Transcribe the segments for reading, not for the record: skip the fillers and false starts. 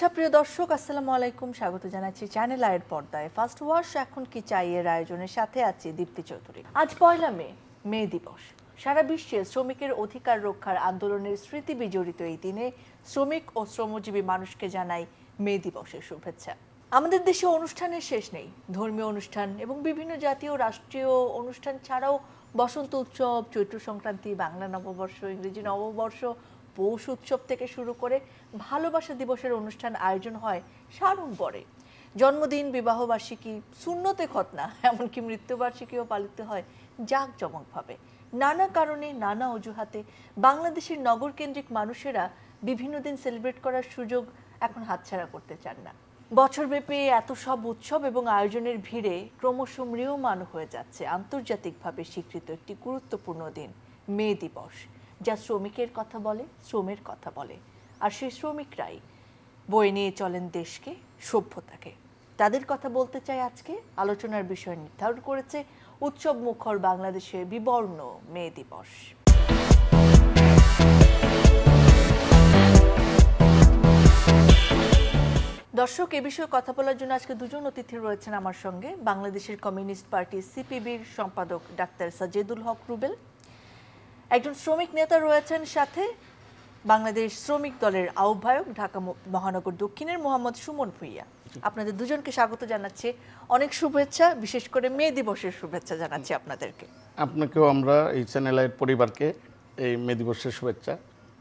শুভেচ্ছা প্রিয় দর্শক, আসসালামু আলাইকুম। স্বাগত জানাচ্ছি চ্যানেল আয়ের পর্দায় ফার্স্ট ওয়াশ এখন কি চাই এর আয়োজনের সাথে আছি দীপ্তি চৌধুরী। আজ ১লা মে দিবস। সারা বিশ্বে শ্রমিকের অধিকার রক্ষার আন্দোলনের স্মৃতি বিজড়িত এই দিনে শ্রমিক ও শ্রমজীবী মানুষকে জানাই মে দিবসের শুভেচ্ছা। আমাদের দেশে অনুষ্ঠানের শেষ নেই। ধর্মীয় অনুষ্ঠান এবং বিভিন্ন জাতীয় রাষ্ট্রীয় অনুষ্ঠান ছাড়াও বসন্ত উৎসব, চৈত্র সংক্রান্তি, বাংলা নববর্ষ, ইংরেজি নববর্ষ, পৌষ উৎসব থেকে শুরু করে ভালোবাসা দিবসের অনুষ্ঠান আয়োজন হয় সাড়ম্বরে। জন্মদিন, বিবাহবার্ষিকী, সুন্নতে খতনা, এমনকি মৃত্যুবার্ষিকীও পালিত হয় জাঁকজমকভাবে। নানা কারণে, নানা অজুহাতে বাংলাদেশের নগরকেন্দ্রিক মানুষেরা বিভিন্ন দিন সেলিব্রেট করার সুযোগ এখন হাতছাড়া করতে চান না। বছরব্যাপী এত সব উৎসব এবং আয়োজনের ভিড়ে ক্রমশ ম্রিয়মাণ হয়ে যাচ্ছে আন্তর্জাতিকভাবে স্বীকৃত একটি গুরুত্বপূর্ণ দিন মে দিবস, যা শ্রমিকের কথা বলে, শ্রমের কথা বলে। আর সেই শ্রমিকরাই বয়ে নিয়ে চলেন দেশকে, সভ্যতাকে। তাদের কথা বলতে চাই আজকে। আলোচনার বিষয় নির্ধারণ করেছে উৎসব মুখর বাংলাদেশে বিবর্ণ মে দিবস। দর্শক, এ বিষয়ে কথা বলার জন্য আজকে দুজন অতিথি রয়েছেন আমার সঙ্গে। বাংলাদেশের কমিউনিস্ট পার্টি সিপিবির সম্পাদক ডাক্তার সাজেদুল হক রুবেল, একজন শ্রমিক নেতা রয়েছেন সাথে, বাংলাদেশ শ্রমিক দলের আহ্বায়ক ঢাকা মহানগর দক্ষিণের মোহাম্মদ সুমন ভুইয়া। আপনাদের দুজনকে স্বাগত জানাচ্ছি, অনেক শুভেচ্ছা, বিশেষ করে মে দিবসের শুভেচ্ছা জানাচ্ছি আপনাদেরকে। আপনাকেও আমরা এই চ্যানেলের পরিবারকে এই মে দিবসের শুভেচ্ছা।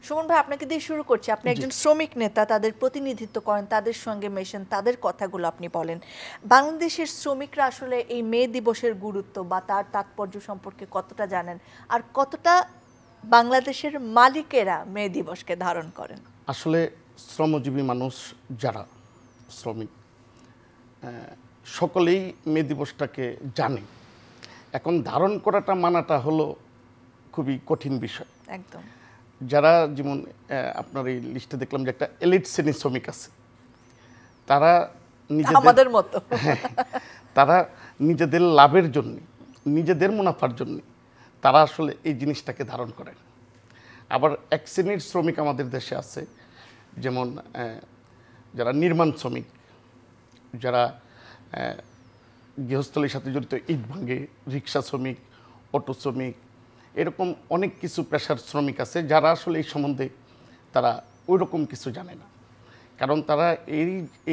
সুমন ভাই, আপনাকে দিয়ে শুরু করছি। আপনি একজন শ্রমিক নেতা, তাদের প্রতিনিধিত্ব করেন, তাদের সঙ্গে মেশেন, তাদের কথাগুলো আপনি বলেন। বাংলাদেশের শ্রমিকরা আসলে এই মে দিবসের গুরুত্ব বা তার তাৎপর্য সম্পর্কে কতটা জানেন, আর কতটা বাংলাদেশের মালিকেরা মে দিবসকে ধারণ করেন? আসলে শ্রমজীবী মানুষ যারা শ্রমিক, সকলেই মে দিবসটাকে জানে। এখন ধারণ করাটা মানাটা হলো খুবই কঠিন বিষয়। একদম। যারা যেমন আপনার এই লিস্টে দেখলাম যে একটা এলিট শ্রেণীর শ্রমিক আছে, তারা আমাদের মতো তারা নিজেদের লাভের জন্য, নিজেদের মুনাফার জন্য তারা আসলে এই জিনিসটাকে ধারণ করেন। আবার এক শ্রেণীর শ্রমিক আমাদের দেশে আছে, যেমন যারা নির্মাণ শ্রমিক, যারা গৃহস্থলীর সাথে জড়িত, ইট ভাঙে, রিক্সা শ্রমিক, অটো শ্রমিক, এরকম অনেক কিছু পেশার শ্রমিক আছে যারা আসলে এই সম্বন্ধে তারা ওই রকম কিছু জানে না। কারণ তারা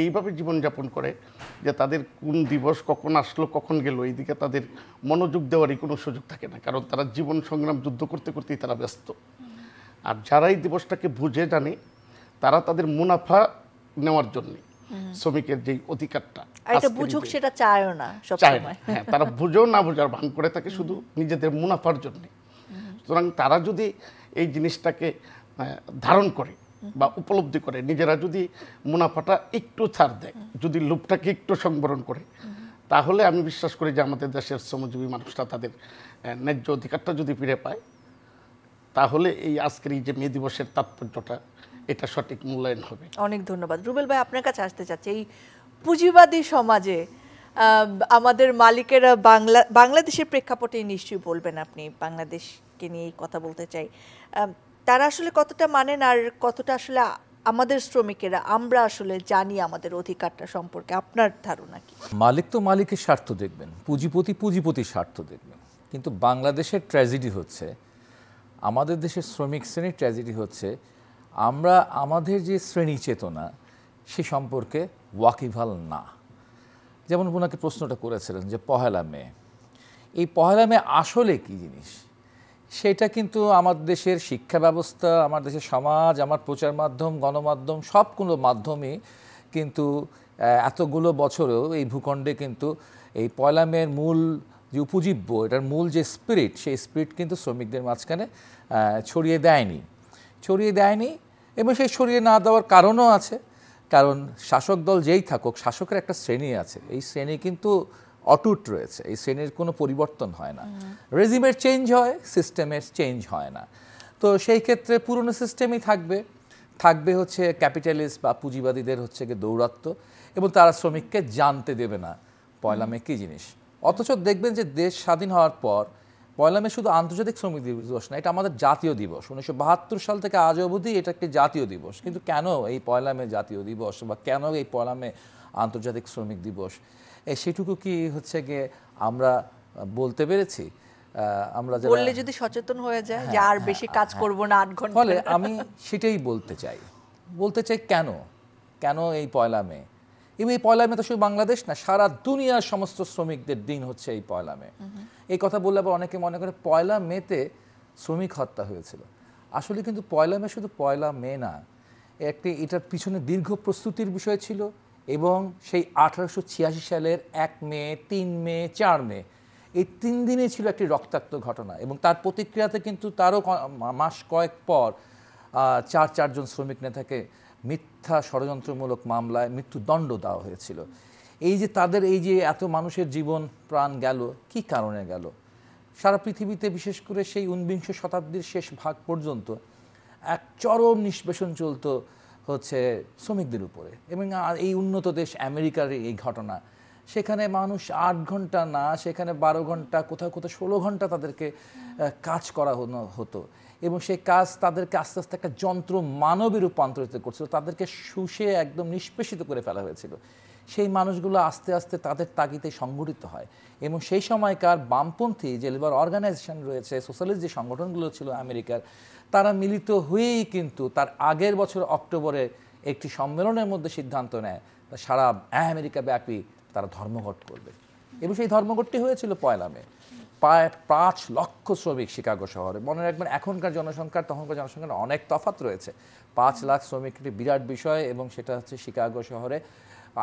এইভাবে জীবনযাপন করে যে তাদের কোন দিবস কখন আসলো কখন গেল এইদিকে তাদের মনোযোগ দেওয়ারই কোনো সুযোগ থাকে না, কারণ তারা জীবন সংগ্রাম যুদ্ধ করতে করতেই তারা ব্যস্ত। আর যারা এই দিবসটাকে বুঝে জানে, তারা তাদের মুনাফা নেওয়ার জন্য শ্রমিকের যেই অধিকারটা বুঝুক সেটা চায়ও না, চায় না। হ্যাঁ, তারা বুঝেও না বোঝার ভান করে থাকে শুধু নিজেদের মুনাফার জন্য। সুতরাং তারা যদি এই জিনিসটাকে ধারণ করে বা উপলব্ধি করে, নিজেরা যদি মুনাফাটা একটু ছাড় দেয়, যদি লোভটাকে একটু সংবরণ করে, তাহলে আমি বিশ্বাস করি যে আমাদের দেশের শ্রমজীবী মানুষরা তাদের ন্যায্য অধিকারটা যদি ফিরে পায়, তাহলে এই আজকের এই যে মে দিবসের তাৎপর্যটা এটা সঠিক মূল্যায়ন হবে। অনেক ধন্যবাদ। রুবেল ভাই, আপনার কাছে আসতে চাচ্ছি। এই পুঁজিবাদী সমাজে আমাদের মালিকেরা বাংলাদেশের প্রেক্ষাপটে নিশ্চয়ই বলবেন, আপনি বাংলাদেশকে নিয়েই কথা বলতে চাই, তারা আসলে কতটা মানেন আর কতটা আসলে আমাদের শ্রমিকেরা আমরা আসলে জানি আমাদের অধিকারটা সম্পর্কে? আপনার ধারণা কি? মালিক তো মালিকের স্বার্থ দেখবেন, পুঁজিপতি পুঁজিপতির স্বার্থ দেখবেন। কিন্তু বাংলাদেশের ট্র্যাজেডি হচ্ছে, আমাদের দেশের শ্রমিক শ্রেণীর ট্র্যাজেডি হচ্ছে, আমরা আমাদের যে শ্রেণী চেতনা সে সম্পর্কে ওয়াকিবহাল না। যেমন ওনাকে প্রশ্নটা করেছিলেন যে ১লা মে, এই ১লা মে আসলে কী জিনিস, সেটা কিন্তু আমার দেশের শিক্ষা ব্যবস্থা, আমার দেশের সমাজ, আমার প্রচার মাধ্যম, গণমাধ্যম, সবগুলো মাধ্যমে কিন্তু এতগুলো বছরেও এই ভূখণ্ডে কিন্তু এই ১লা মের মূল যে উপজীব্য, এটার মূল যে স্পিরিট, সেই স্পিরিট কিন্তু শ্রমিকদের মাঝখানে ছড়িয়ে দেয়নি। এবং সেই ছড়িয়ে না দেওয়ার কারণও আছে, কারণ শাসক দল যেই থাকুক, শাসকের একটা শ্রেণী আছে, এই শ্রেণী কিন্তু অটুট রয়েছে, এই শ্রেণীর কোনো পরিবর্তন হয় না। রেজিমের চেঞ্জ হয়, সিস্টেমের চেঞ্জ হয় না। তো সেই ক্ষেত্রে পুরনো সিস্টেমই থাকবে হচ্ছে ক্যাপিটালিস্ট বা পুঁজিবাদীদের হচ্ছে গিয়ে দৌরাত্ম্য, এবং তারা শ্রমিককে জানতে দেবে না ১লা মে কী জিনিস। অথচ দেখবেন যে দেশ স্বাধীন হওয়ার পর পয়লা মে শুধু আন্তর্জাতিক শ্রমিক দিবস না, এটা আমাদের জাতীয় দিবস। 1972 সাল থেকে আজ অবধি এটা একটি জাতীয় দিবস। কিন্তু কেন এই পয়লা মে জাতীয় দিবস বা কেন এই পয়লা মে আন্তর্জাতিক শ্রমিক দিবস, সেটুকু কি হচ্ছে গিয়ে আমরা বলতে পেরেছি? আমরা বললে যদি সচেতন হয়ে যায় যে আর বেশি কাজ করব না 8 ঘন্টা, ফলে আমি সেটাই বলতে চাই কেন এই পয়লা মে। এবং এই পয়লা মে তো শুধু বাংলাদেশ না, সারা দুনিয়ার সমস্ত শ্রমিকদের দিন হচ্ছে এই পয়লা মে। এই কথা বললে আবার অনেকে মনে করে পয়লা মেতে শ্রমিক হত্যা হয়েছিল। আসলে কিন্তু পয়লা মে শুধু পয়লা মে না, এটার পিছনে দীর্ঘ প্রস্তুতির বিষয় ছিল। এবং সেই 1886 সালের 1 মে, 3 মে, 4 মে এই 3 দিনে ছিল একটি রক্তাক্ত ঘটনা। এবং তার প্রতিক্রিয়াতে কিন্তু তারও মাস কয়েক পর 4জন শ্রমিক নেতাকে মিথ্যা ষড়যন্ত্রমূলক মামলায় মৃত্যুদণ্ড দেওয়া হয়েছিল। এই যে তাদের এই যে এত মানুষের জীবন প্রাণ গেল, কি কারণে গেল? সারা পৃথিবীতে বিশেষ করে সেই 19 শতাব্দীর শেষ ভাগ পর্যন্ত এক চরম নিষ্পেষণ চলতো হচ্ছে শ্রমিকদের উপরে। এবং এই উন্নত দেশ আমেরিকার এই ঘটনা, সেখানে মানুষ 8 ঘন্টা না, সেখানে 12 ঘন্টা, কোথাও কোথাও 16 ঘন্টা তাদেরকে কাজ করা হতো। এবং সেই কাজ তাদেরকে আস্তে আস্তে একটা যন্ত্র মানবে রূপান্তরিত করছিল, তাদেরকে শুষে একদম নিষ্পেষিত করে ফেলা হয়েছিল। সেই মানুষগুলো আস্তে আস্তে তাদের তাগিদে সংগঠিত হয়। এবং সেই সময়কার বামপন্থী যে লেবার অর্গানাইজেশন রয়েছে, সোশ্যালিস্ট যে সংগঠনগুলো ছিল আমেরিকার, তারা মিলিত হয়েই কিন্তু তার আগের বছর অক্টোবরে একটি সম্মেলনের মধ্যে সিদ্ধান্ত নেয় সারা আমেরিকা ব্যাপী তারা ধর্মঘট করবে। এবং সেই ধর্মঘটটি হয়েছিল পয়লা মে। প্রায় 5 লক্ষ শ্রমিক শিকাগো শহরে। মনে রাখবেন এখনকার জনসংখ্যার তখনকার জনসংখ্যার অনেক তফাৎ রয়েছে। 5 লাখ শ্রমিক একটি বিরাট বিষয়। এবং সেটা হচ্ছে শিকাগো শহরে,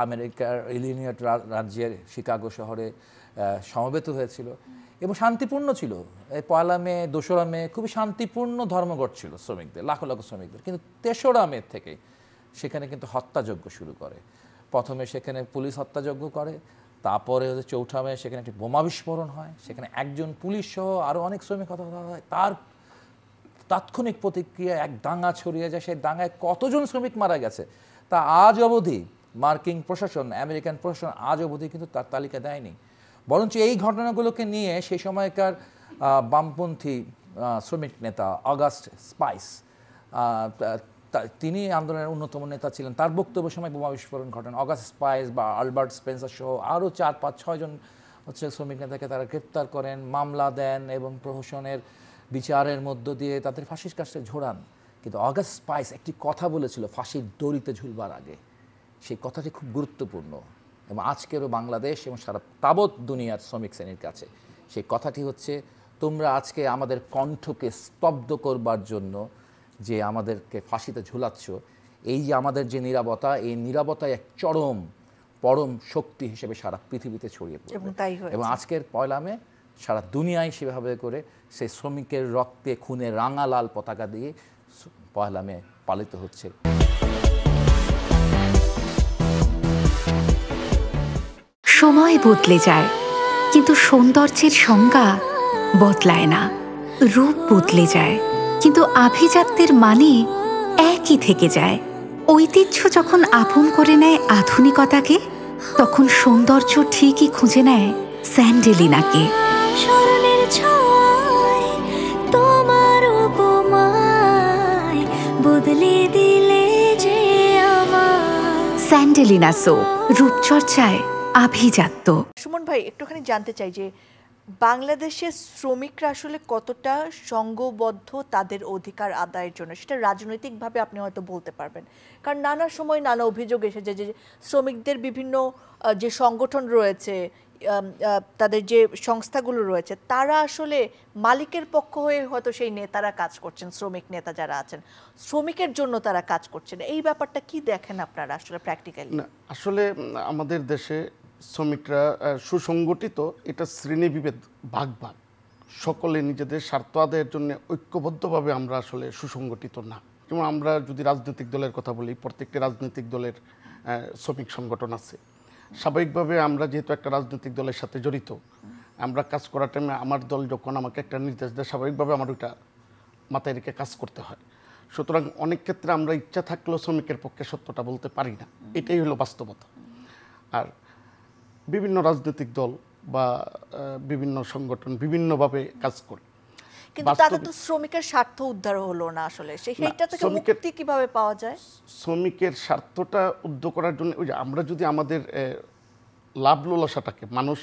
আমেরিকার ইলিনয় রাজ্যের শিকাগো শহরে সমবেত হয়েছিল। এবং শান্তিপূর্ণ ছিল। এই পয়লা মে, 2রা মে খুবই শান্তিপূর্ণ ধর্মঘট ছিল শ্রমিকদের, লাখ লাখ শ্রমিকদের। কিন্তু 3রা মে থেকে সেখানে কিন্তু হত্যাযজ্ঞ শুরু করে। প্রথমে সেখানে পুলিশ হত্যাযজ্ঞ করে, তারপরে 4ঠা মে সেখানে একটি বোমা বিস্ফোরণ হয়, সেখানে 1জন পুলিশ সহ আরও অনেক শ্রমিক হত্যা হয়। তার তাৎক্ষণিক প্রতিক্রিয়া এক দাঙ্গা ছড়িয়ে যায়। সেই দাঙ্গায় কতজন শ্রমিক মারা গেছে তা আজ অবধি মার্কিন প্রশাসন, আমেরিকান প্রশাসন আজ অবধি কিন্তু তার তালিকা দেয়নি। বরঞ্চ এই ঘটনাগুলোকে নিয়ে সেই সময়কার বামপন্থী শ্রমিক নেতা অগাস্ট স্পাইস, তিনি আন্দোলনের অন্যতম নেতা ছিলেন, তার বক্তব্যের সময় বোমা বিস্ফোরণ ঘটেন। অগাস্ট স্পাইস বা আলবার্ট স্পেন্সার সহ আরও 4-5-6 জন হচ্ছে শ্রমিক নেতাকে তারা গ্রেপ্তার করেন, মামলা দেন এবং প্রহসনের বিচারের মধ্য দিয়ে তাদের ফাঁসির কাছে ঝোড়ান। কিন্তু অগাস্ট স্পাইস একটি কথা বলেছিল ফাঁসির দড়িতে ঝুলবার আগে। সেই কথাটি খুব গুরুত্বপূর্ণ এবং আজকেরও বাংলাদেশ এবং সারা তাবৎ দুনিয়ার শ্রমিক শ্রেণীর কাছে সেই কথাটি হচ্ছে, তোমরা আজকে আমাদের কণ্ঠকে স্তব্ধ করবার জন্য যে আমাদেরকে ফাঁসিতে ঝুলাচ্ছ, এই যে আমাদের যে নীরবতা, এই নীরবতায় এক পরম শক্তি হিসেবে সারা পৃথিবীতে ছড়িয়ে পড়বে। এবং আজকের পয়লা মে সারা দুনিয়ায় সেভাবে করে সেই শ্রমিকের রক্তে খুনে রাঙা লাল পতাকা দিয়ে পয়লা মে পালিত হচ্ছে। সময় বদলে যায়, কিন্তু সৌন্দর্যের সংজ্ঞা বদলায় না। রূপ বদলে যায়, কিন্তু আভিজাত্যের মানে একই থেকে যায়। ঐতিহ্য যখন আপন করে নেয় আধুনিকতাকে, তখন সৌন্দর্য ঠিকই খুঁজে নেয় স্যান্ডেলিনাকে। স্মরণের ছোঁয়ায় তোমার উপমায় বদলে দিলে যে আমার। স্যান্ডেলিনা সো, রূপচর্চায় আভিজাত্য। সুমন ভাই, একটুখানি জানতে চাই যে বাংলাদেশের শ্রমিকরা আসলে কতটা সংঘবদ্ধ তাদের অধিকার আদায়ের জন্য, সেটা রাজনৈতিকভাবে আপনি হয়তো বলতে পারবেন। কারণ নানা সময় নানা অভিযোগ এসেছে যে শ্রমিকদের বিভিন্ন যে সংগঠন রয়েছে, তাদের যে সংস্থাগুলো রয়েছে, তারা আসলে মালিকের পক্ষ হয়ে হয়তো সেই নেতারা কাজ করছেন, শ্রমিক নেতা যারা আছেন শ্রমিকের জন্য তারা কাজ করছেন। এই ব্যাপারটা কি দেখেন আপনারা আসলে প্র্যাকটিক্যালি? না, আসলে আমাদের দেশে শ্রমিকরা সুসংগঠিত, এটা শ্রেণী বিভেদ, ভাগ ভাগ, সকলে নিজেদের স্বার্থ আদায়ের জন্য ঐক্যবদ্ধভাবে আমরা আসলে সুসংগঠিত না। যেমন আমরা যদি রাজনৈতিক দলের কথা বলি, প্রত্যেকটি রাজনৈতিক দলের শ্রমিক সংগঠন আছে। স্বাভাবিকভাবে আমরা যেহেতু একটা রাজনৈতিক দলের সাথে জড়িত, আমরা কাজ করার টাইমে আমার দল যখন আমাকে একটা নির্দেশ দেয়, স্বাভাবিকভাবে আমার ওইটা মাথায় রেখে কাজ করতে হয়। সুতরাং অনেক ক্ষেত্রে আমরা ইচ্ছা থাকলেও শ্রমিকের পক্ষে সত্যটা বলতে পারি না, এটাই হলো বাস্তবতা। আর বিভিন্ন রাজনৈতিক দল বা বিভিন্ন সংগঠন বিভিন্নভাবে কাজ করে। কিন্তু তাতে তো শ্রমিকের স্বার্থ উদ্ধার হলো না আসলে, সেইটা থেকে মুক্তি কিভাবে পাওয়া যায়? শ্রমিকের স্বার্থটা উদ্ধার করার জন্য ওই যে আমরা যদি আমাদের লাভ লালসাটাকে, মানুষ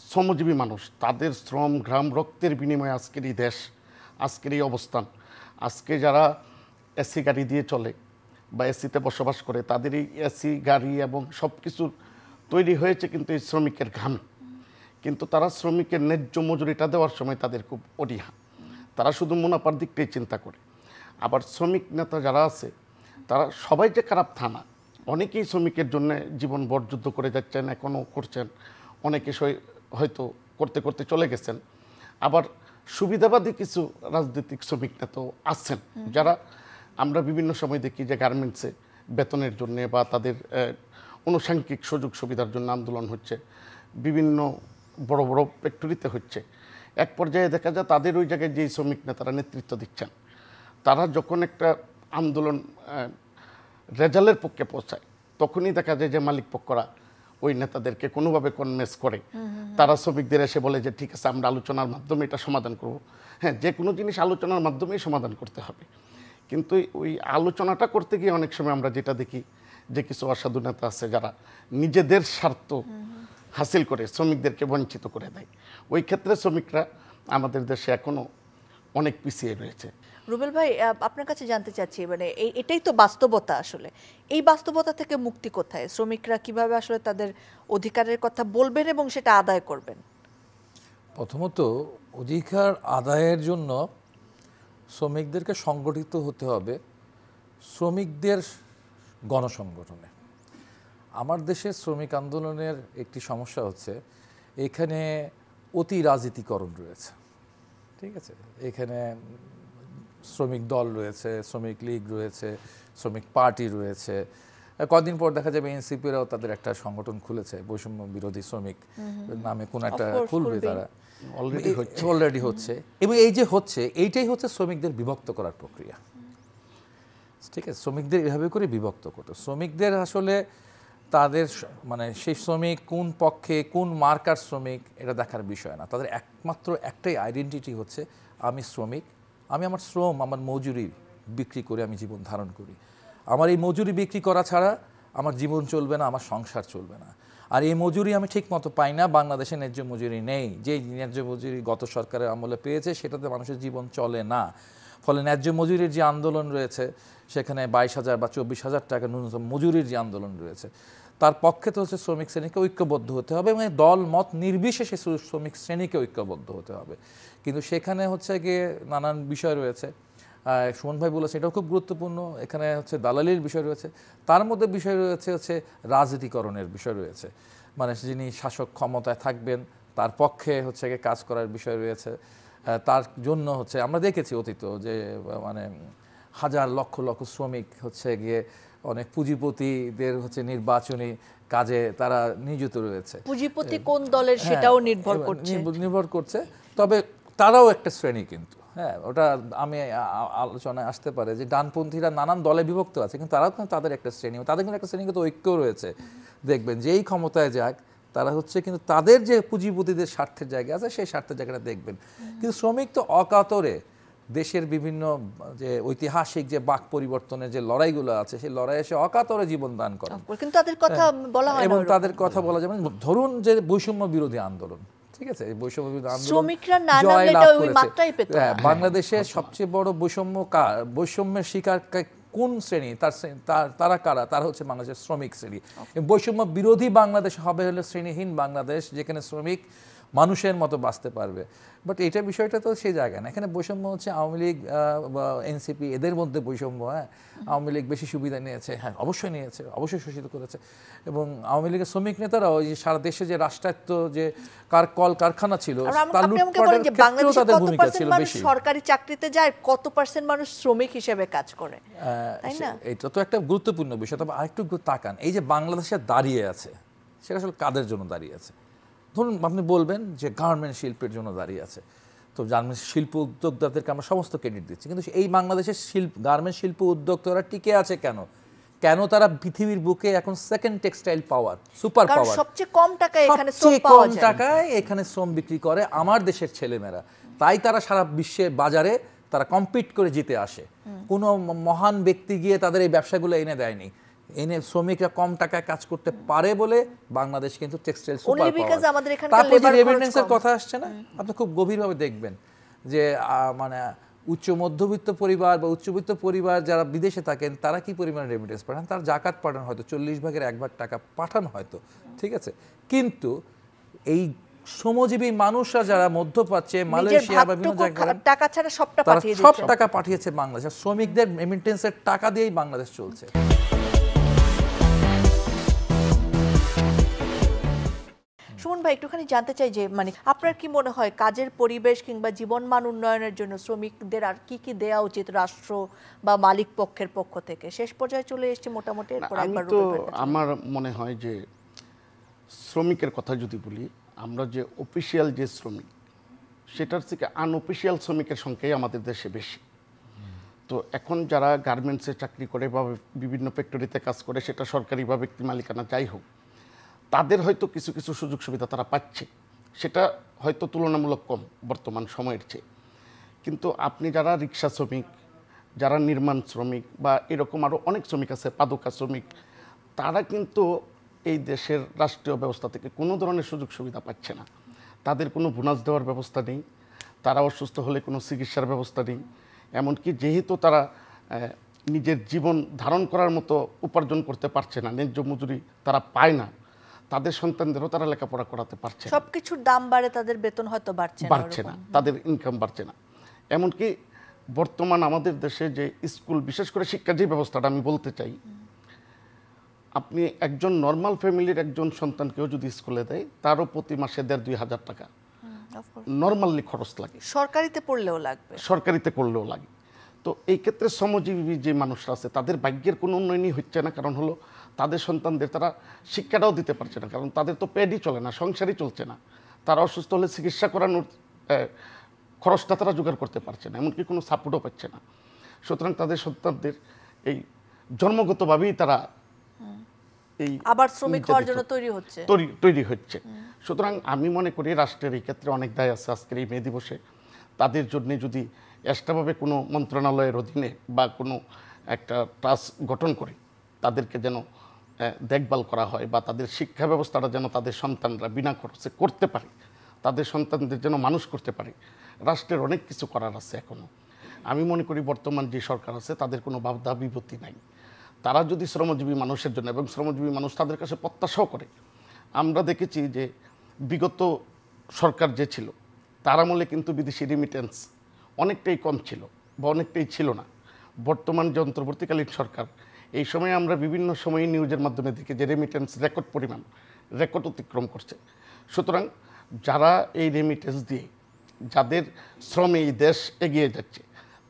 শ্রমজীবী মানুষ, তাদের শ্রম ঘাম রক্তের বিনিময়ে আজকের এই দেশ, আজকের এই অবস্থান, আজকে যারা এসি গাড়ি দিয়ে চলে বা এসিতে বসবাস করে, তাদের এই এসি গাড়ি এবং সব কিছু তৈরি হয়েছে কিন্তু এই শ্রমিকের ঘাম। কিন্তু তারা শ্রমিকের ন্যায্য মজুরিটা দেওয়ার সময় তাদের খুব অনীহা, তারা শুধু মুনাফার দিকটাই চিন্তা করে। আবার শ্রমিক নেতা যারা আছে তারা সবাই যে খারাপ তা না, অনেকেই শ্রমিকের জন্য জীবন বরযুদ্ধ করে যাচ্ছেন, এখনও করছেন, অনেকে হয়তো করতে করতে চলে গেছেন। আবার সুবিধাবাদী কিছু রাজনৈতিক শ্রমিক নেতাও আছেন যারা আমরা বিভিন্ন সময় দেখি যে গার্মেন্টসে বেতনের জন্য বা তাদের আনুষঙ্গিক সুযোগ সুবিধার জন্য আন্দোলন হচ্ছে, বিভিন্ন বড় বড় ফ্যাক্টরিতে হচ্ছে। এক পর্যায়ে দেখা যায় তাদের ওই জায়গায় যেই শ্রমিক নেতারা নেতৃত্ব দিচ্ছেন, তারা যখন একটা আন্দোলন রেজাল্টের পক্ষে পৌঁছায়, তখনই দেখা যায় যে মালিক পক্ষরা ওই নেতাদেরকে কোনোভাবে কনভিন্স করে, তারা শ্রমিকদের এসে বলে যে ঠিক আছে আমরা আলোচনার মাধ্যমে এটা সমাধান করব। হ্যাঁ, যে কোনো জিনিস আলোচনার মাধ্যমেই সমাধান করতে হবে, কিন্তু ওই আলোচনাটা করতে গিয়ে অনেক সময় আমরা যেটা দেখি যে কিছু অসাধু নেতা আছে যারা নিজেদের স্বার্থ হাসিল করে শ্রমিকদেরকে বঞ্চিত করে দেয়। ওই ক্ষেত্রে শ্রমিকরা আমাদের দেশে এখনও অনেক পিছিয়ে রয়েছে। রুবেল ভাই, আপনার কাছে জানতে চাচ্ছি, মানে এটাই তো বাস্তবতা, আসলে এই বাস্তবতা থেকে মুক্তি কোথায়? শ্রমিকরা কিভাবে আসলে তাদের অধিকারের কথা বলবেন এবং সেটা আদায় করবেন? প্রথমত অধিকার আদায়ের জন্য শ্রমিকদেরকে সংগঠিত হতে হবে শ্রমিকদের গণসংগঠনে। আমার দেশে শ্রমিক আন্দোলনের একটি সমস্যা হচ্ছে এখানে অতি রাজনীতিকরণ রয়েছে, ঠিক আছে? এখানে শ্রমিক দল রয়েছে, শ্রমিক লীগ রয়েছে, শ্রমিক পার্টি রয়েছে। কদিন পর দেখা যাবে এনসিপিরাও তাদের একটা সংগঠন খুলেছে, বৈষম্য বিরোধী শ্রমিক নামে কোন একটা খুলবে, তারা অলরেডি হচ্ছে। এবং এই যে হচ্ছে, এইটাই হচ্ছে শ্রমিকদের বিভক্ত করার প্রক্রিয়া, ঠিক আছে? শ্রমিকদের এভাবে করে বিভক্ত করতে, শ্রমিকদের আসলে তাদের মানে সেই শ্রমিক কোন পক্ষে, কোন মার্কার শ্রমিক, এটা দেখার বিষয় না। তাদের একমাত্র একটাই আইডেন্টিটি হচ্ছে আমি শ্রমিক, আমি আমার শ্রম, আমার মজুরি বিক্রি করে আমি জীবন ধারণ করি। আমার এই মজুরি বিক্রি করা ছাড়া আমার জীবন চলবে না, আমার সংসার চলবে না। আর এই মজুরি আমি ঠিক মতো পাই না, বাংলাদেশে ন্যায্য মজুরি নেই। যে ন্যায্য মজুরি গত সরকারের আমলে পেয়েছে সেটাতে মানুষের জীবন চলে না। ফলে ন্যায্য মজুরির যে আন্দোলন রয়েছে সেখানে 22,000 বা 24,000 টাকা ন্যূনতম মজুরির যে আন্দোলন রয়েছে, তার পক্ষে তো হচ্ছে শ্রমিক শ্রেণীকে ঐক্যবদ্ধ হতে হবে এবং দল মত নির্বিশেষে শ্রমিক শ্রেণীকে ঐক্যবদ্ধ হতে হবে। কিন্তু সেখানে হচ্ছে গিয়ে নানান বিষয় রয়েছে, সুমন ভাই বলেছে এটাও খুব গুরুত্বপূর্ণ। এখানে হচ্ছে দালালির বিষয় রয়েছে, তার মধ্যে বিষয় হচ্ছে রাজনীতিকরণের বিষয় রয়েছে, মানে যিনি শাসক ক্ষমতায় থাকবেন তার পক্ষে হচ্ছে গিয়ে কাজ করার বিষয় রয়েছে। তার জন্য হচ্ছে আমরা দেখেছি অতীত যে মানে হাজার লক্ষ লক্ষ শ্রমিক হচ্ছে গিয়ে অনেক পুঁজিপতিদের হচ্ছে নির্বাচনী কাজে তারা নিয়োজিত রয়েছে। পুঁজিপতি কোন দলের সেটাও নির্ভর করছে। তবে তারাও একটা শ্রেণী কিন্তু, হ্যাঁ, ওটা আমি আলোচনায় আসতে পারে যে ডানপন্থীরা নানান দলে বিভক্ত আছে, কিন্তু তারাও কিন্তু তাদের একটা শ্রেণী, তাদের কিন্তু একটা শ্রেণীগত ঐক্য রয়েছে। দেখবেন যেই ক্ষমতায় যাক তারা হচ্ছে কিন্তু তাদের যে পুঁজিপতিদের স্বার্থের জায়গা আছে সেই স্বার্থের জায়গাটা দেখবেন। কিন্তু শ্রমিক তো অকাতরে দেশের বিভিন্ন যে ঐতিহাসিক যে বাক পরিবর্তনের যে লড়াইগুলো আছে সেই লড়াই এসে অকাতরে জীবন দান করে, কিন্তু তাদের কথা বলা হয় না। এবং তাদের কথা বলা যাবে ধরুন যে বৈষম্য বিরোধী আন্দোলন, ঠিক আছে, এই বৈষম্য বিরোধী আন্দোলন বাংলাদেশের সবচেয়ে বড় বৈষম্যের শিকার কোন শ্রেণী, তারা কারা? তারা হচ্ছে বাংলাদেশের শ্রমিক শ্রেণী। বৈষম্য বিরোধী বাংলাদেশ হবে হলো শ্রেণীহীন বাংলাদেশ, যেখানে শ্রমিক মানুষের মতো বাঁচতে পারবে। বাট এটা বিষয়টা তো সেই জায়গায় না। এখানে বৈষম্য হচ্ছে আওয়ামী লীগ বা এনসিপি এদের মধ্যে বৈষম্য। হ্যাঁ, আওয়ামী লীগ বেশি সুবিধা নিয়েছে, হ্যাঁ অবশ্যই নিয়েছে, অবশ্যই শোষিত করেছে। এবং আওয়ামী লীগের শ্রমিক নেতারাও ওই যে সারা দেশে যে রাষ্ট্রায়ত্ত যে কল কারখানা ছিল তার লুটপাটের ক্ষেত্রেও তাদের ভূমিকা ছিল বেশি। সরকারি চাকরিতে যায় কত % মানুষ শ্রমিক হিসেবে কাজ করে, তাই না? এটা তো একটা গুরুত্বপূর্ণ বিষয়। তবে আরেকটু তাকান, এই যে বাংলাদেশে দাঁড়িয়ে আছে সেটা আসলে কাদের জন্য দাঁড়িয়ে আছে? ধরুন আপনি বলবেন যে গার্মেন্টস শিল্পের জন্য দাঁড়িয়ে আছে, তো গার্মেন্টস শিল্প উদ্যোক্তাদেরকে আমরা সমস্ত ক্রেডিট দিচ্ছি, কিন্তু এই বাংলাদেশের গার্মেন্টস শিল্প উদ্যোক্তারা টিকে আছে কেন? কেন তারা পৃথিবীর বুকে এখন সেকেন্ড টেক্সটাইল পাওয়ার, সুপার কারণ পাওয়ার, সবচেয়ে কম টাকায় এখানে শ্রম সবচেয়ে পাওয়া কম যায়। টাকায় এখানে শ্রম বিক্রি করে আমার দেশের ছেলেমেয়েরা, তাই তারা সারা বিশ্বের বাজারে তারা কম্পিট করে জিতে আসে। কোনো মহান ব্যক্তি গিয়ে তাদের এই ব্যবসাগুলো এনে দেয়নি, এনে শ্রমিকরা কম টাকায় কাজ করতে পারে বলে বাংলাদেশ কিন্তু টেক্সটাইল সুপার Only because পাওয়ার। আমাদের এখানকার তারপর যে labor খরচ রেমিটেন্সের কম। কথা আসছে না, আপনি খুব গভীরভাবে দেখবেন যে মানে উচ্চ মধ্যবিত্ত পরিবার বা উচ্চবিত্ত পরিবার যারা বিদেশে থাকেন তারা কি পরিমাণ রেমিটেন্স পাঠান, তার জাকাত পাঠান হয়তো 40 ভাগের 1 ভাগ টাকা পাঠান হয়তো, ঠিক আছে। কিন্তু এই শ্রমজীবী মানুষরা যারা মধ্যপ্রাচ্যে, মালয়েশিয়া বা বিভিন্ন জায়গায় টাকা ছাড়া সবটা তারা পাঠিয়ে সব দিচ্ছে। টাকা পাঠিয়েছে বাংলাদেশ, শ্রমিকদের রেমিটেন্সের টাকা দিয়েই বাংলাদেশ চলছে। সুমন ভাই, একটুখানি জানতে চাই যে মানে আপনার কি মনে হয় কাজের পরিবেশ কিংবা জীবনমান উন্নয়নের জন্য শ্রমিকদের আর কি কি দেওয়া উচিত রাষ্ট্র বা মালিক পক্ষের পক্ষ থেকে? শেষ পর্যায়ে চলে এসেছে মোটামুটি, এরপর আমি একবার তো রুবেল ভাইয়ের কাছে। আমার মনে হয় যে শ্রমিকের কথা যদি বলি, আমরা যে অফিসিয়াল যে শ্রমিক সেটার থেকে আনঅফিসিয়াল শ্রমিকের সংখ্যাই আমাদের দেশে বেশি। তো এখন যারা গার্মেন্টসে চাকরি করে বা বিভিন্ন ফ্যাক্টরিতে কাজ করে, সেটা সরকারি বা ব্যক্তি মালিকানা যাই হোক, তাদের হয়তো কিছু কিছু সুযোগ সুবিধা তারা পাচ্ছে, সেটা হয়তো তুলনামূলক কম বর্তমান সময়ের চেয়ে। কিন্তু আপনি যারা রিক্সা শ্রমিক, যারা নির্মাণ শ্রমিক বা এরকম আরও অনেক শ্রমিক আছে, পাদুকা শ্রমিক, তারা কিন্তু এই দেশের রাষ্ট্রীয় ব্যবস্থা থেকে কোনো ধরনের সুযোগ সুবিধা পাচ্ছে না। তাদের কোনো বোনাস দেওয়ার ব্যবস্থা নেই, তারা অসুস্থ হলে কোনো চিকিৎসার ব্যবস্থা নেই। এমনকি যেহেতু তারা নিজের জীবন ধারণ করার মতো উপার্জন করতে পারছে না, ন্যায্য মজুরি তারা পায় না, তাদের সন্তানদেরও তারা লেখাপড়া করাতে পারছে না। সবকিছুর দাম বাড়ে, তাদের বেতন হয়তো বাড়ছে না, তাদের ইনকাম বাড়ছে না। এমনকি বর্তমান আমাদের দেশে যে স্কুল, বিশেষ করে শিক্ষার যে ব্যবস্থাটা আমি বলতে চাই, আপনি একজন নর্মাল ফ্যামিলির একজন সন্তানকেও যদি স্কুলে দেয়, তারও প্রতি মাসে 1,500-2,000 টাকা নর্মালি খরচ লাগে। সরকারিতে পড়লেও লাগবে, সরকারিতে করলেও লাগে। তো এই ক্ষেত্রে শ্রমজীবী যে মানুষরা আছে তাদের ভাগ্যের কোনো উন্নয়নই হচ্ছে না। কারণ হলো তাদের সন্তানদের তারা শিক্ষাটাও দিতে পারছে না, কারণ তাদের তো পেডই চলে না, সংসারই চলছে না। তারা অসুস্থ হলে চিকিৎসা করানোর খরচটা তারা জোগাড় করতে পারছে না, এমনকি কোনো সাপোর্টও পাচ্ছে না। সুতরাং তাদের সন্তানদের এই জন্মগতভাবেই তারা এই আবার শ্রমিক হওয়ার জন্য তৈরি হচ্ছে। সুতরাং আমি মনে করি রাষ্ট্রের এই ক্ষেত্রে অনেক দায় আছে। আজকের এই মে দিবসে তাদের জন্য যদি এক্সট্রাভাবে কোনো মন্ত্রণালয়ের অধীনে বা কোনো একটা ট্রাস্ট গঠন করে তাদেরকে যেন দেখভাল করা হয়, বা তাদের শিক্ষা ব্যবস্থাটা যেন তাদের সন্তানরা বিনা খরচে করতে পারে, তাদের সন্তানদের যেন মানুষ করতে পারে। রাষ্ট্রের অনেক কিছু করার আছে এখনও। আমি মনে করি বর্তমান যে সরকার আছে তাদের কোনো বাধা বিপত্তি নাই। তারা যদি শ্রমজীবী মানুষের জন্য, এবং শ্রমজীবী মানুষ তাদের কাছে প্রত্যাশাও করে। আমরা দেখেছি যে বিগত সরকার যে ছিল তার আমলে কিন্তু বিদেশি রেমিটেন্স অনেকটাই কম ছিল বা অনেকটাই ছিল না। বর্তমান যে অন্তর্বর্তীকালীন সরকার, এই সময়ে আমরা বিভিন্ন সময়ে নিউজের মাধ্যমে দেখি যে রেমিটেন্স রেকর্ড অতিক্রম করছে। সুতরাং যারা এই রেমিটেন্স দিয়ে যাদের শ্রমে এই দেশ এগিয়ে যাচ্ছে,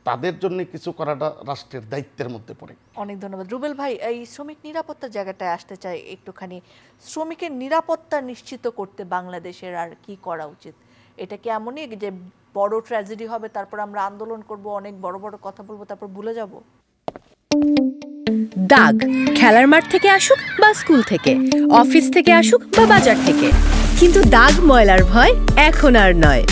তাদের জন্য কিছু করাটা রাষ্ট্রের দায়িত্বের মধ্যে পড়ে। অনেক ধন্যবাদ রুবেল ভাই। এই শ্রমিক নিরাপত্তার জায়গাটায় আসতে চাই একটুখানি। শ্রমিকের নিরাপত্তা নিশ্চিত করতে বাংলাদেশের আর কি করা উচিত? এটা কি এমনই যে বড় ট্র্যাজেডি হবে, তারপর আমরা আন্দোলন করব, অনেক বড় বড় কথা বলবো, তারপর ভুলে যাব? দাগ খেলার মাঠ থেকে আসুক বা স্কুল থেকে, অফিস থেকে আসুক বা বাজার থেকে, কিন্তু দাগ ময়লার ভয় এখন আর নয়।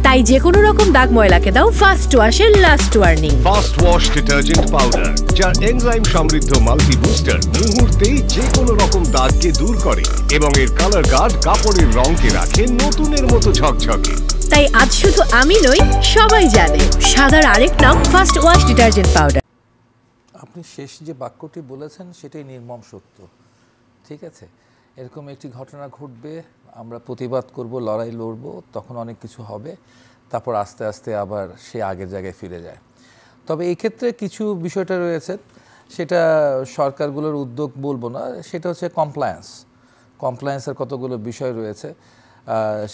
তাই যে কোনো রকম দাগ ময়লাকে দাও ফার্স্ট ওয়াশের last warning. First wash detergent powder, যার এনজাইম সমৃদ্ধ মাল্টি বুস্টার মুহূর্তেই যে কোনো রকম দাগকে দূর করে এবং এর কালার গার্ড কাপড়ের রঙকে রাখে নতুনের মতো ঝকঝকে। তাই আজ শুধু আমি নই, সবাই জানে সাদার আরেক নাম ফার্স্ট ওয়াশ ডিটারজেন্ট পাউডার। আপনি শেষ যে বাক্যটি বলেছেন সেটাই নির্মম সত্য, ঠিক আছে। এরকম একটি ঘটনা ঘটবে, আমরা প্রতিবাদ করব, লড়াই লড়ব, তখন অনেক কিছু হবে, তারপর আস্তে আস্তে আবার সে আগের জায়গায় ফিরে যায়। তবে এই ক্ষেত্রে কিছু বিষয়টা রয়েছে, সেটা সরকারগুলোর উদ্যোগ বলবো না, সেটা হচ্ছে কমপ্লায়েন্সের কতগুলো বিষয় রয়েছে,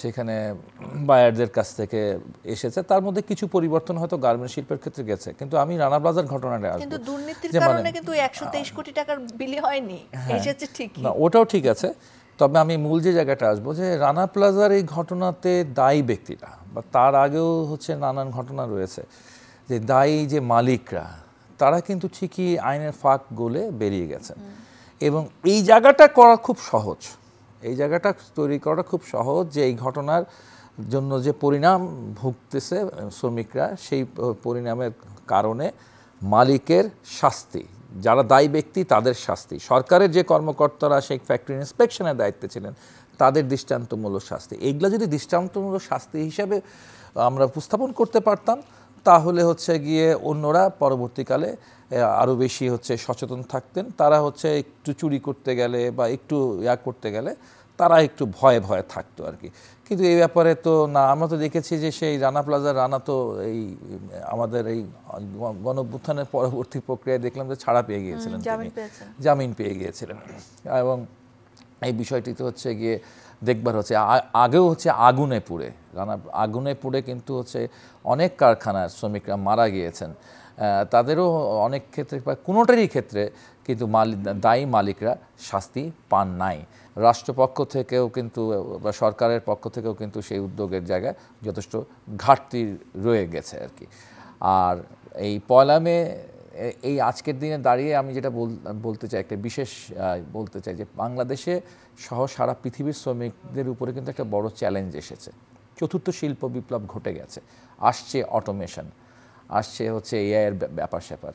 সেখানে বায়ারদের কাছ থেকে এসেছে। তার মধ্যে কিছু পরিবর্তন হয়তো গার্মেন্টস শিল্পের ক্ষেত্রে গেছে, কিন্তু আমি রানা প্লাজার ঘটনাটা আসবো। কিন্তু দুর্নীতির কারণে কিন্তু 123 কোটি টাকার বিলি হয়নি, এসেছে ঠিকই। না, ওটাও ঠিক আছে। তবে আমি মূল যে জায়গাটা আসবো, যে রানা প্লাজার এই ঘটনাতে দায়ী ব্যক্তিরা, বা তার আগেও হচ্ছে নানান ঘটনা রয়েছে, যে দায়ী যে মালিকরা তারা কিন্তু ঠিকই আইনের ফাঁক গলে বেরিয়ে গেছেন। এবং এই জায়গাটা করা খুব সহজ, এই জায়গাটা তৈরি করা খুব সহজ যে এই ঘটনার জন্য যে পরিণাম ভুগতেছে শ্রমিকরা, সেই পরিণামের কারণে মালিকের শাস্তি, যারা দায়ী ব্যক্তি তাদের শাস্তি, সরকারের যে কর্মকর্তারা সেই ফ্যাক্টরি ইন্সপেকশনের দায়িত্বে ছিলেন তাদের দৃষ্টান্তমূলক শাস্তি। এইগুলো যদি দৃষ্টান্তমূলক শাস্তি হিসাবে আমরা উপস্থাপন করতে পারতাম, তাহলে হচ্ছে গিয়ে অন্যরা পরবর্তীকালে আরও বেশি হচ্ছে সচেতন থাকতেন। তারা হচ্ছে একটু চুরি করতে গেলে বা একটু করতে গেলে তারা একটু ভয়ে ভয়ে থাকতো আর কি। কিন্তু এই ব্যাপারে তো না, আমরা তো দেখেছি যে সেই রানা প্লাজার রানা তো এই আমাদের এই গণঅভ্যুত্থানের পরবর্তী প্রক্রিয়ায় দেখলাম যে ছাড়া পেয়ে গিয়েছিলেন, জামিন পেয়ে গিয়েছিলেন। এবং এই বিষয়টি তো হচ্ছে গিয়ে দেখবার হচ্ছে আগেও হচ্ছে আগুনে পুড়ে, রানা আগুনে পুড়ে কিন্তু হচ্ছে অনেক কারখানার শ্রমিকরা মারা গিয়েছেন। তাদেরও অনেক ক্ষেত্রে বা কোনোটারই ক্ষেত্রে কিন্তু দায়ী মালিকরা শাস্তি পান নাই। রাষ্ট্রপক্ষ থেকেও কিন্তু বা সরকারের পক্ষ থেকেও কিন্তু সেই উদ্যোগের জায়গায় যথেষ্ট ঘাটতি রয়ে গেছে আর কি। আর এই পয়লা মে এই আজকের দিনে দাঁড়িয়ে আমি যেটা বলতে চাই, একটা বিশেষ বলতে চাই যে বাংলাদেশে সহ সারা পৃথিবীর শ্রমিকদের উপরে কিন্তু একটা বড় চ্যালেঞ্জ এসেছে। চতুর্থ শিল্প বিপ্লব ঘটে গেছে, আসছে অটোমেশন, আসছে হচ্ছে এআইয়ের ব্যাপার স্যাপার।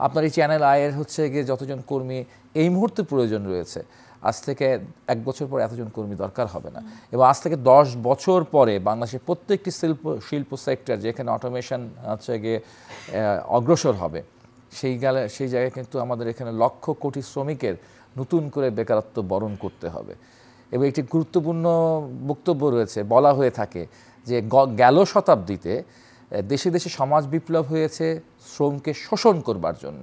আপনার এই চ্যানেল আয়ের হচ্ছে গিয়ে যতজন কর্মী এই মুহূর্তে প্রয়োজন রয়েছে, আজ থেকে 1 বছর পর এতজন কর্মী দরকার হবে না। এবং আজ থেকে 10 বছর পরে বাংলাদেশের প্রত্যেকটি শিল্প সেক্টর যেখানে অটোমেশন হচ্ছে গিয়ে অগ্রসর হবে, সেই জায়গায় কিন্তু আমাদের এখানে লক্ষ কোটি শ্রমিকের নতুন করে বেকারত্ব বরণ করতে হবে। এবং একটি গুরুত্বপূর্ণ বক্তব্য রয়েছে, বলা হয়ে থাকে যে গেল শতাব্দীতে দেশে দেশে সমাজ বিপ্লব হয়েছে শ্রমকে শোষণ করবার জন্য,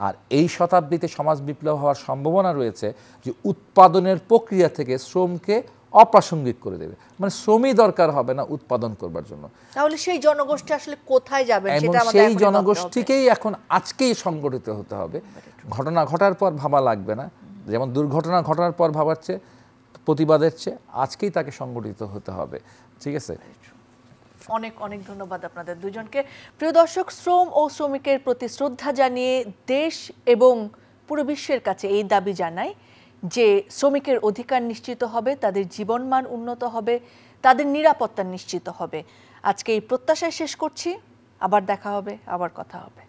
আর এই শতাব্দীতে সমাজ বিপ্লব হওয়ার সম্ভাবনা রয়েছে যে উৎপাদনের প্রক্রিয়া থেকে শ্রমকে অপ্রাসঙ্গিক করে দেবে, মানে শ্রমই দরকার হবে না উৎপাদন করবার জন্য। তাহলে সেই জনগোষ্ঠী আসলে কোথায় যাবে? এবং সেই জনগোষ্ঠীকেই এখন আজকেই সংগঠিত হতে হবে। ঘটনা ঘটার পর ভাবা লাগবে না, যেমন দুর্ঘটনা ঘটার পর ভাবার চেয়ে প্রতিবাদের চেয়ে আজকেই তাকে সংগঠিত হতে হবে। ঠিক আছে, অনেক অনেক ধন্যবাদ আপনাদের দুজনকে। প্রিয় দর্শক, শ্রম ও শ্রমিকের প্রতি শ্রদ্ধা জানিয়ে দেশ এবং পুরো বিশ্বের কাছে এই দাবি জানাই যে শ্রমিকের অধিকার নিশ্চিত হবে, তাদের জীবনমান উন্নত হবে, তাদের নিরাপত্তা নিশ্চিত হবে। আজকে এই প্রত্যাশায় শেষ করছি। আবার দেখা হবে, আবার কথা হবে।